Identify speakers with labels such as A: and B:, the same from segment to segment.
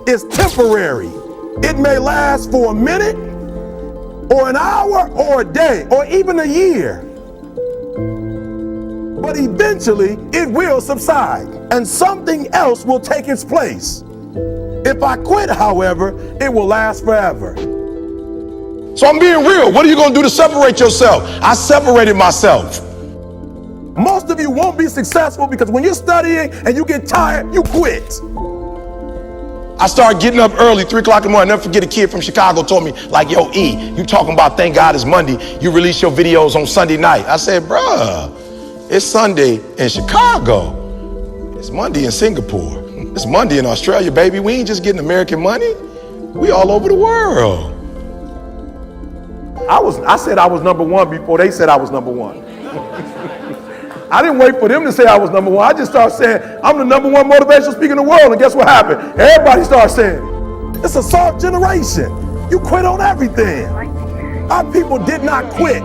A: is temporary. It may last for a minute, or an hour, or a day, or even a year. But eventually, it will subside, and something else will take its place. If I quit, however, it will last forever.
B: So I'm being real. What are you going to do to separate yourself? I separated myself.
A: Most of you won't be successful because when you're studying and you get tired, you quit.
B: I started getting up early, 3 o'clock in the morning. I'll never forget a kid from Chicago told me, like, yo, E, you talking about thank God it's Monday. You release your videos on Sunday night. I said, bruh, it's Sunday in Chicago. It's Monday in Singapore. It's Monday in Australia, baby. We ain't just getting American money. We all over the world.
A: I said I was number one before they said I was number one. I didn't wait for them to say I was number one. I just started saying, I'm the number one motivational speaker in the world. And guess what happened? Everybody started saying it. It's a soft generation. You quit on everything. Our people did not quit.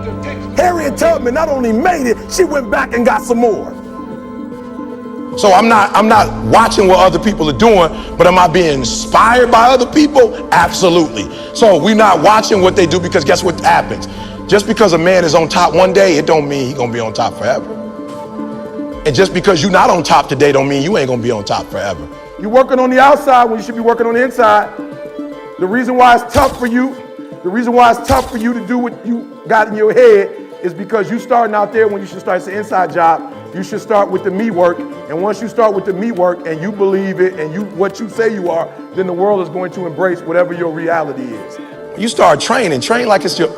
A: Harriet Tubman not only made it, she went back and got some more.
B: So I'm not watching what other people are doing, but am I being inspired by other people? Absolutely. So we're not watching what they do because guess what happens? Just because a man is on top one day, it don't mean he's gonna be on top forever. And just because you're not on top today don't mean you ain't gonna be on top forever.
A: You're working on the outside when you should be working on the inside. The reason why it's tough for you, to do what you got in your head is because you starting out there when you should start. It's an inside job. You should start with the me work. And once you start with the me work and you believe it and what you say you are, then the world is going to embrace whatever your reality is.
B: You start train like this your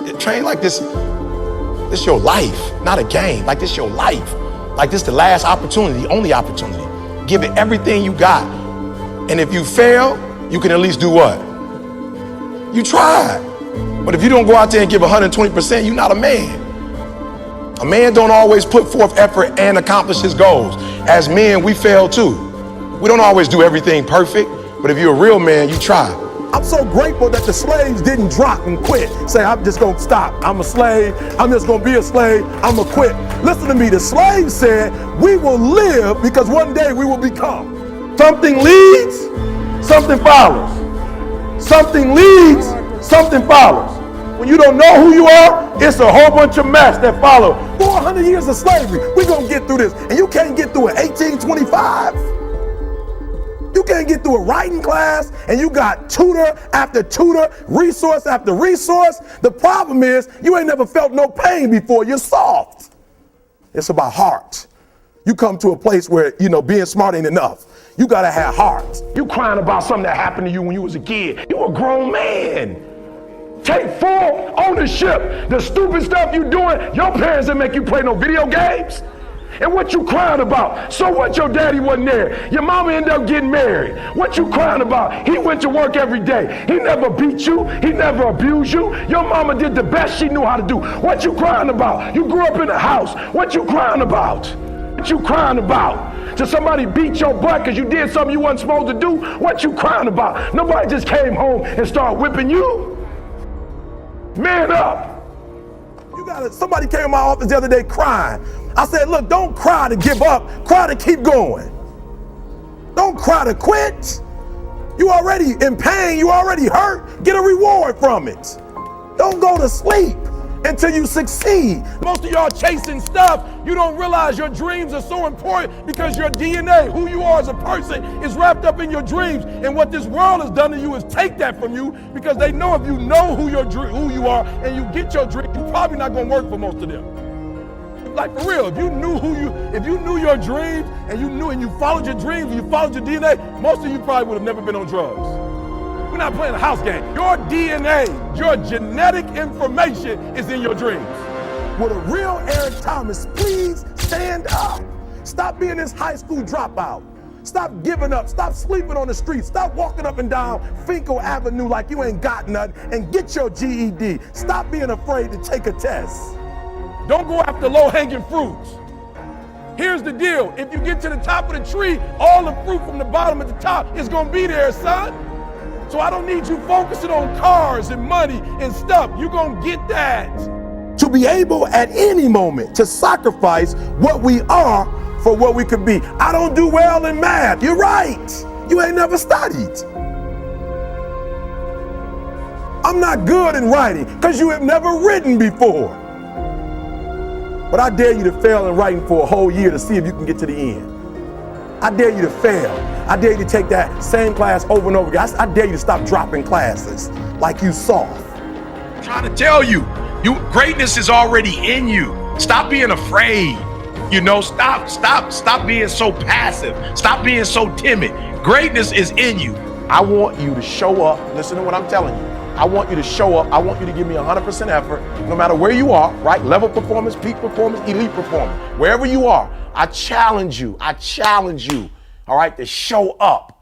B: life, not a game, like this your life. Like this the last opportunity, the only opportunity. Give it everything you got. And if you fail, you can at least do what? You tried. But if you don't go out there and give 120%, you're not a man. A man don't always put forth effort and accomplish his goals. As men, we fail too. We don't always do everything perfect, but if you're a real man, you try.
A: I'm so grateful that the slaves didn't drop and quit. Say, I'm just gonna stop. I'm a slave. I'm just gonna be a slave. I'm gonna quit. Listen to me. The slaves said, we will live because one day we will become. Something leads, something follows. Something leads, something follows. When you don't know who you are, it's a whole bunch of mess that follow. 400 years of slavery. We're gonna get through this. And you can't get through it 1825. You can't get through a writing class and you got tutor after tutor, resource after resource. The problem is you ain't never felt no pain before. You're soft. It's about heart. You come to a place where, being smart ain't enough. You gotta have heart. You crying about something that happened to you when you was a kid. You a grown man. Take full ownership. The stupid stuff you doing, your parents didn't make you play no video games. And what you crying about? So what your daddy wasn't there? Your mama ended up getting married. What you crying about? He went to work every day. He never beat you. He never abused you. Your mama did the best she knew how to do. What you crying about? You grew up in a house. What you crying about? What you crying about? Did somebody beat your butt because you did something you wasn't supposed to do? What you crying about? Nobody just came home and started whipping you. Man up. Somebody came in my office the other day crying. I said, look, don't cry to give up. Cry to keep going. Don't cry to quit. You already in pain. You already hurt. Get a reward from it. Don't go to sleep until you succeed. Most of y'all chasing stuff. You don't realize your dreams are so important because your DNA, who you are as a person, is wrapped up in your dreams. And what this world has done to you is take that from you because they know if you know who you are and you get your dream, you're probably not going to work for most of them. Like for real, if you knew your dreams and you followed your dreams and you followed your DNA, most of you probably would have never been on drugs. We're not playing a house game. Your DNA, your genetic information is in your dreams. Will a real Eric Thomas please stand up? Stop being this high school dropout. Stop giving up. Stop sleeping on the street. Stop walking up and down Finkel Avenue like you ain't got nothing and get your GED. Stop being afraid to take a test. Don't go after low-hanging fruits. Here's the deal. If you get to the top of the tree, all the fruit from the bottom at the top is going to be there, son. So I don't need you focusing on cars and money and stuff. You're going to get that. To be able at any moment to sacrifice what we are for what we could be. I don't do well in math. You're right. You ain't never studied. I'm not good in writing because you have never written before. But I dare you to fail in writing for a whole year to see if you can get to the end. I dare you to fail. I dare you to take that same class over and over again. I dare you to stop dropping classes like you soft.
B: I'm trying to tell you, greatness is already in you. Stop being afraid. Stop being so passive. Stop being so timid. Greatness is in you. I want you to show up. Listen to what I'm telling you. I want you to show up. I want you to give me 100% effort, no matter where you are, right? Level performance, peak performance, elite performance. Wherever you are, I challenge you, all right, to show up.